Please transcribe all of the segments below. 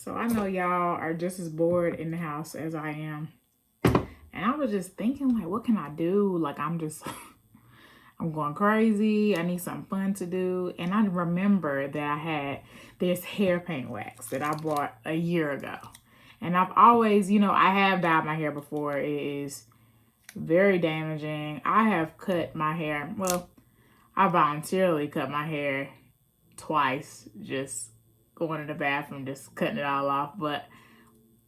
So I know y'all are just as bored in the house as I am. And I was just thinking, like, what can I do? Like, I'm going crazy. I need something fun to do. And I remember that I had this hair paint wax that I bought a year ago. And I've always, I have dyed my hair before. It is very damaging. I have cut my hair. Well, I voluntarily cut my hair twice, just going in the bathroom, just cutting it all off. But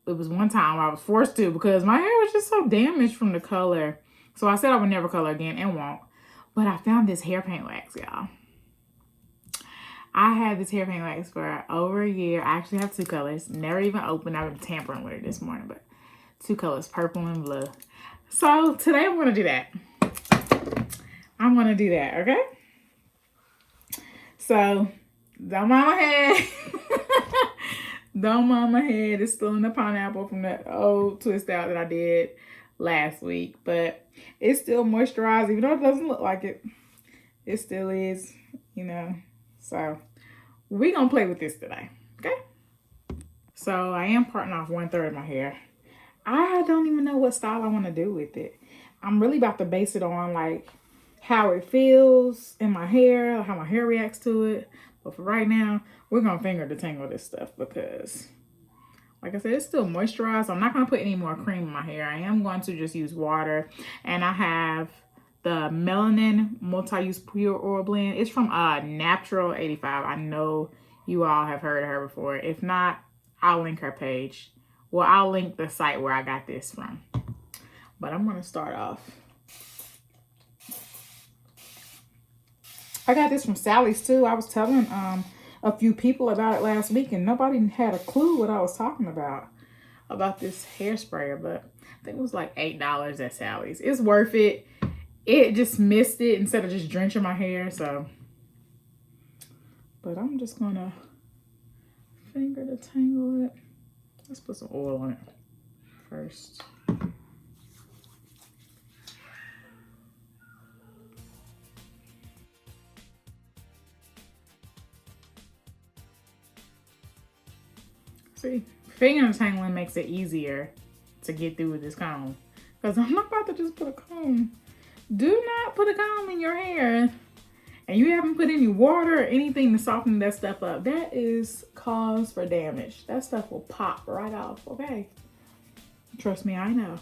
it was one time I was forced to because my hair was just so damaged from the color. So I said I would never color again and won't. But I found this hair paint wax, y'all. I had this hair paint wax for over a year. I actually have two colors. Never even opened. I've been tampering with it this morning, but two colors, purple and blue. So today I'm going to do that. Okay? So don't mind my head. Don't mind my head. It's still in the pineapple from that old twist out that I did last week. But it's still moisturized, even though it doesn't look like it. It still is, So we're going to play with this today, okay? So I am parting off 1/3 of my hair. I don't even know what style I want to do with it. I'm really about to base it on, like, how it feels in my hair, how my hair reacts to it. But for right now, we're going to finger detangle this stuff because, like I said, it's still moisturized. So I'm not going to put any more cream in my hair. I am going to just use water. And I have the Melanin Multi-Use Pure Oil Blend. It's from Natural 85. I know you all have heard of her before. If not, I'll link her page. Well, I'll link the site where I got this from. But I'm going to start off. I got this from Sally's too. I was telling a few people about it last week and nobody had a clue what I was talking about this hair sprayer, but I think it was like $8 at Sally's. It's worth it. It just missed it instead of just drenching my hair, so. But I'm just gonna finger detangle it. Let's put some oil on it first. See, finger detangling makes it easier to get through with this comb. Because I'm not about to just put a comb. Do not put a comb in your hair. And you haven't put any water or anything to soften that stuff up. That is cause for damage. That stuff will pop right off, okay? Trust me, I know.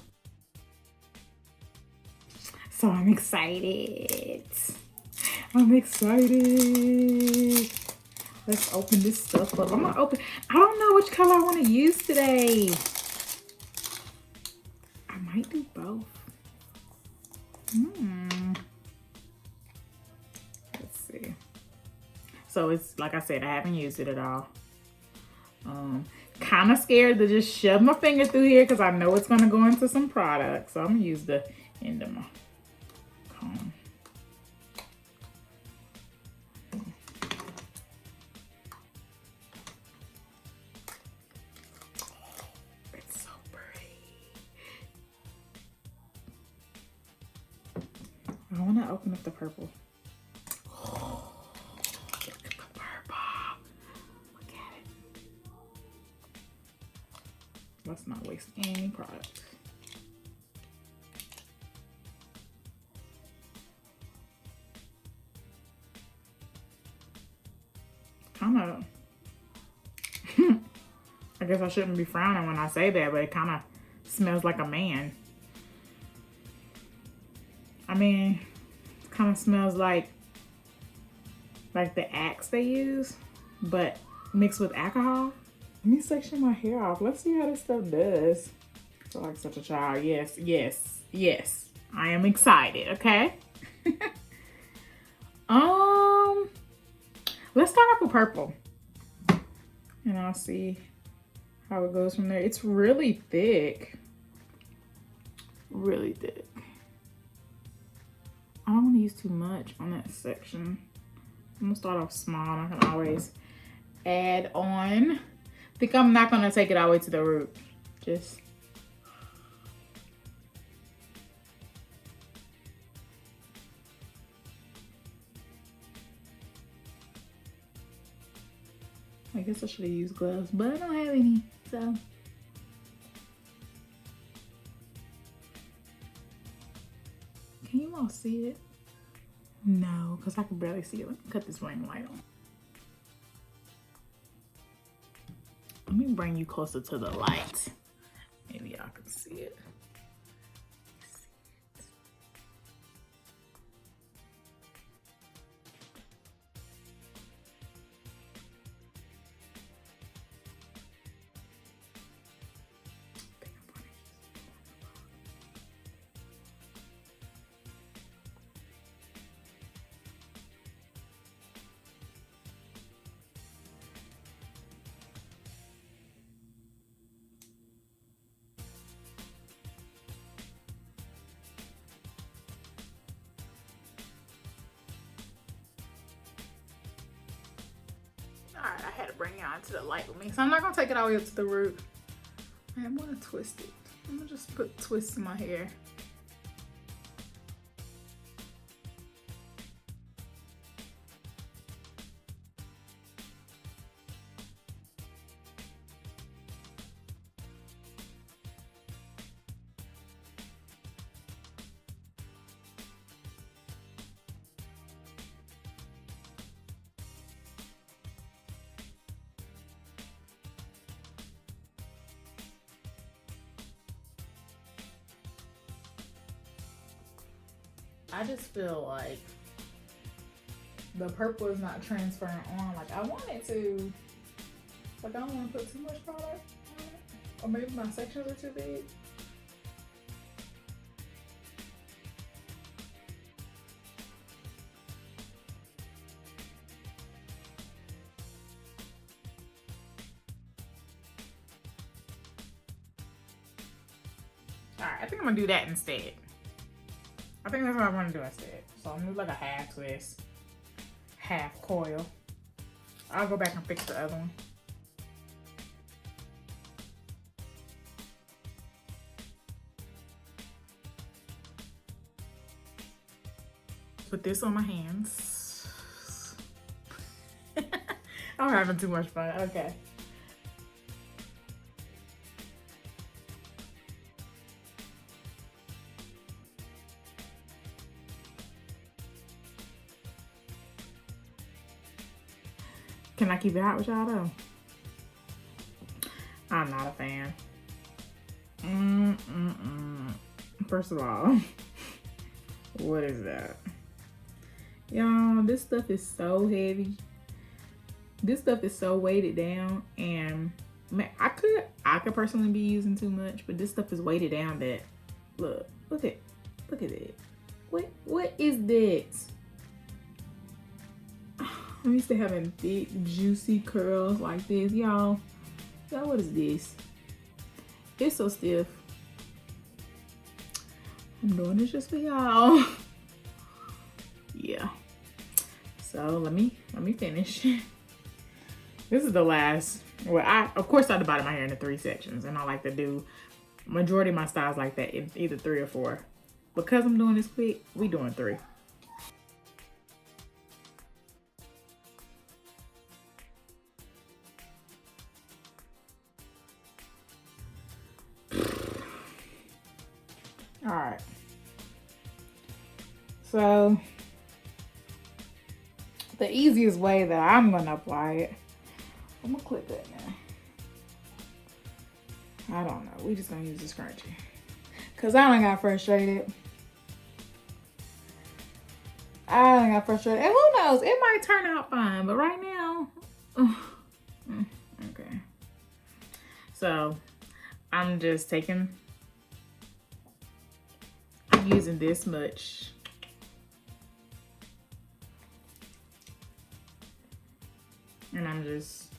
So I'm excited. Let's open this stuff up. I don't know which color I want to use today. I might do both. Let's see. So it's, like I said, I haven't used it at all. Kind of scared to just shove my finger through here because I know it's going to go into some product. So I'm going to use the end of my comb. I want to open up the purple. Oh, look at the purple. Look at it. Let's not waste any product. Kind of. I guess I shouldn't be frowning when I say that, but it kind of smells like a man. I mean, it kind of smells like the Axe they use, but mixed with alcohol. Let me section my hair off. Let's see how this stuff does. I feel like such a child. Yes. I am excited, okay? Let's start off with purple. And I'll see how it goes from there. It's really thick. Really thick. I don't want to use too much on that section. I'm gonna start off small. I can always add on. I think I'm not gonna take it all the way to the root. Just I guess I should have used gloves, but I don't have any, so. Can you all see it? No, because I can barely see it. Let me cut this ring light on. Let me bring you closer to the light. Maybe y'all can see it. Alright, I had to bring y'all into the light with me. So I'm not gonna take it all the way up to the root. I'm gonna twist it. I'm gonna just put twists in my hair. I just feel like the purple is not transferring on like I want it to. Like I don't want to put too much product on it. Or maybe my sections are too big. Alright, I think I'm gonna do that instead. I think that's what I want to do instead. So I'm gonna do like a half twist, half coil. I'll go back and fix the other one. Put this on my hands. I'm having too much fun. Okay. Can I keep it hot with y'all though? I'm not a fan. First of all, what is that? Y'all, this stuff is so heavy. This stuff is so weighted down, and man, I could personally be using too much, but this stuff is weighted down that look at it. What is this? I'm used to having big, juicy curls like this. Y'all, what is this? It's so stiff. I'm doing this just for y'all. Yeah. So let me finish. This is the last. Well, of course I divided my hair into 3 sections, and I like to do majority of my styles like that in either 3 or 4. Because I'm doing this quick, we doing 3. All right. So the easiest way that I'm gonna apply it, I'm gonna clip it now. I don't know. We just gonna use the scrunchie. Cause I done got frustrated. And who knows? It might turn out fine, but right now, okay. So I'm just using this much. And I'm just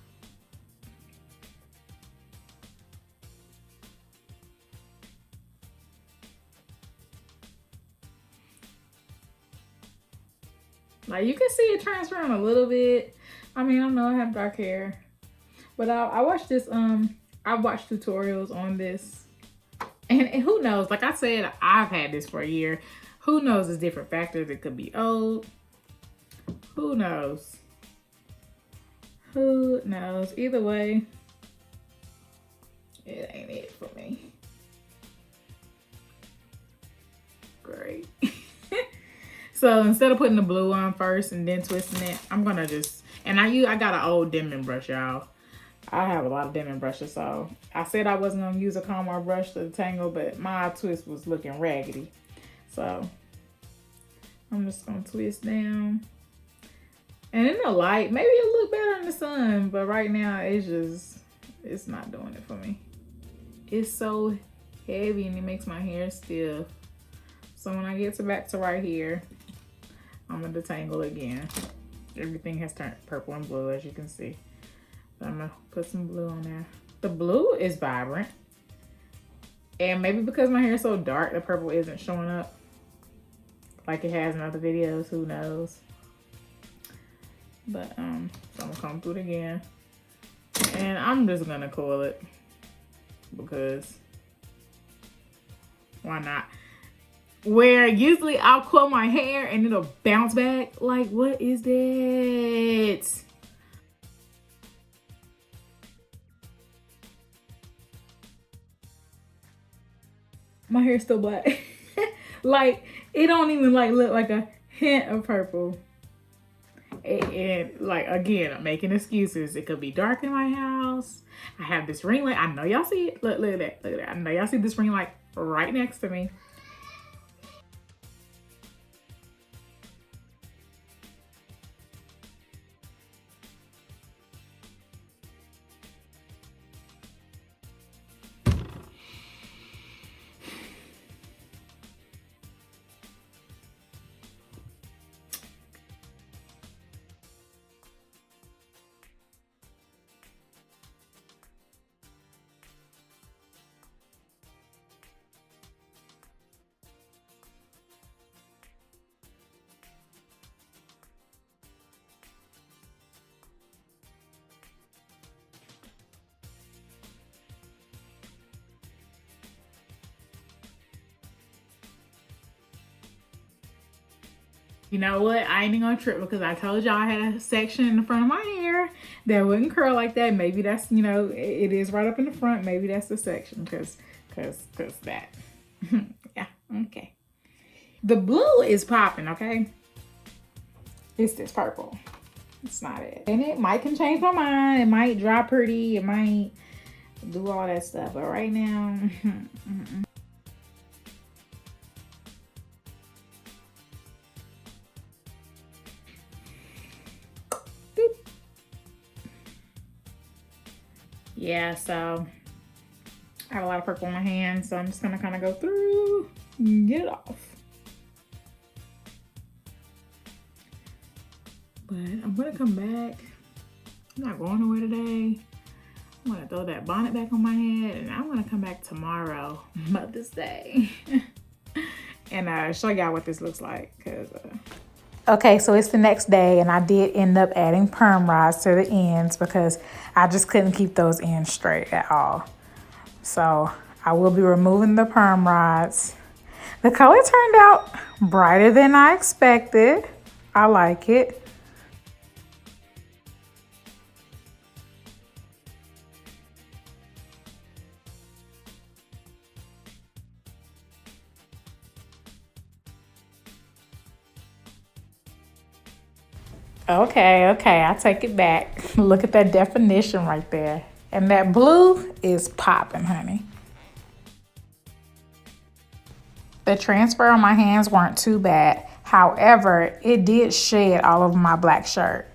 like, you can see it transferring a little bit. I mean, I know I have dark hair, but I watched this, I watched tutorials on this, and who knows, like I said, I've had this for a year. Who knows, there's different factors. It could be old. Who knows? Who knows? Either way, it ain't it for me. Great. So instead of putting the blue on first and then twisting it, I'm gonna just, and I got an old dimming brush, y'all. I have a lot of dimming brushes, so I said I wasn't gonna use a comb or brush to detangle, but my twist was looking raggedy. So I'm just gonna twist down. And in the light, maybe it'll look better in the sun, but right now it's not doing it for me. It's so heavy and it makes my hair stiff. So when I get back to right here, I'm gonna detangle again. Everything has turned purple and blue, as you can see. So I'm gonna put some blue on there. The blue is vibrant. And maybe because my hair is so dark, the purple isn't showing up like it has in other videos, who knows. But so I'm gonna comb through it again. And I'm just gonna coil it because why not? Where usually I'll coil my hair and it'll bounce back. Like, what is that? My hair's still black. Like, it don't even like look like a hint of purple. And like, again, I'm making excuses. It could be dark in my house. I have this ring light. I know y'all see it. Look at that. Look at that. I know y'all see this ring light right next to me. You know what? I ain't gonna trip because I told y'all I had a section in the front of my hair that wouldn't curl like that. Maybe that's, you know, it is right up in the front. Maybe that's the section because that. Yeah, okay. The blue is popping, okay? It's this purple. It's not it. And it might can change my mind. It might dry pretty. It might do all that stuff. But right now, yeah, so I have a lot of purple on my hands, so I'm just gonna kind of go through and get it off. But I'm gonna come back. I'm not going nowhere today. I'm gonna throw that bonnet back on my head and I'm gonna come back tomorrow, Mother's Day, and show y'all what this looks like. Okay, so it's the next day and I did end up adding perm rods to the ends because I just couldn't keep those ends straight at all. So I will be removing the perm rods. The color turned out brighter than I expected. I like it. Okay, I take it back. Look at that definition right there. And that blue is popping, honey. The transfer on my hands weren't too bad. However, it did shed all over my black shirt.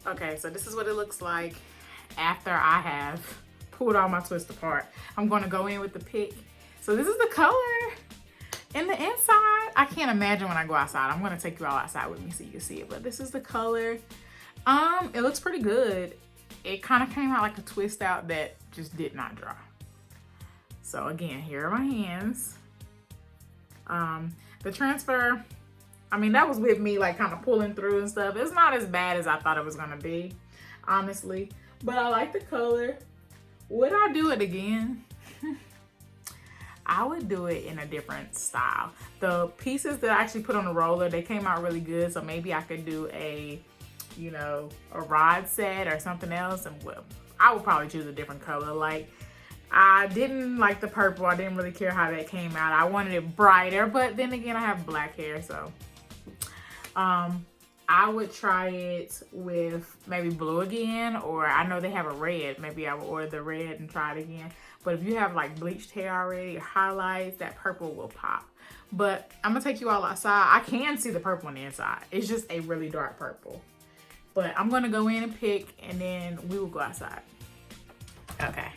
Okay, so this is what it looks like after I have pulled all my twists apart. I'm gonna go in with the pick. So this is the color in the inside. I can't imagine when I go outside. I'm gonna take you all outside with me so you can see it, but this is the color. It looks pretty good. It kind of came out like a twist out that just did not dry. So again, here are my hands. The transfer, I mean, that was with me like kind of pulling through and stuff. It's not as bad as I thought it was gonna be, honestly. But I like the color. Would I do it again? I would do it in a different style. The pieces that I actually put on the roller, they came out really good. So maybe I could do a, you know, a rod set or something else. And well, I would probably choose a different color. Like, I didn't like the purple. I didn't really care how that came out. I wanted it brighter, but then again, I have black hair, so I would try it with maybe blue again, or I know they have a red. Maybe I will order the red and try it again. But if you have like bleached hair already or highlights, that purple will pop. But I'm gonna take you all outside. I can see the purple on the inside. It's just a really dark purple. But I'm gonna go in and pick, and then we will go outside. Okay.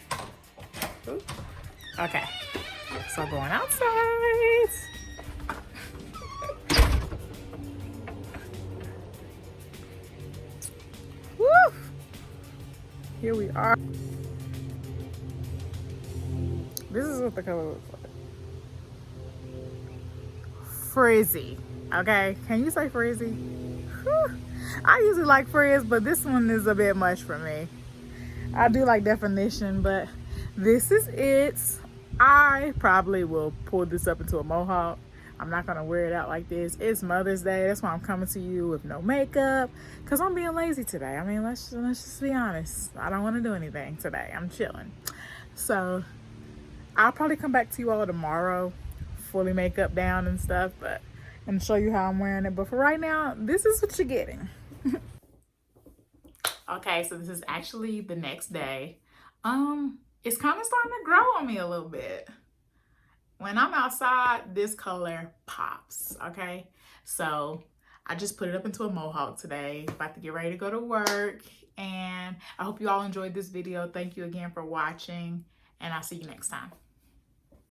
Ooh. Okay. So going outside. Woo! Here we are. This is what the color looks like. Frizzy. Okay, can you say frizzy? Whew. I usually like frizz, but this one is a bit much for me. I do like definition, but this is it. I probably will pull this up into a mohawk. I'm not gonna wear it out like this. It's Mother's Day. That's why I'm coming to you with no makeup, because I'm being lazy today. I mean, let's just be honest. I don't want to do anything today. I'm chilling. So I'll probably come back to you all tomorrow, fully makeup down and stuff, and show you how I'm wearing it. But for right now, this is what you're getting. Okay, so this is actually the next day. It's kind of starting to grow on me a little bit. When I'm outside, this color pops, okay? So I just put it up into a mohawk today. About to get ready to go to work. And I hope you all enjoyed this video. Thank you again for watching, and I'll see you next time.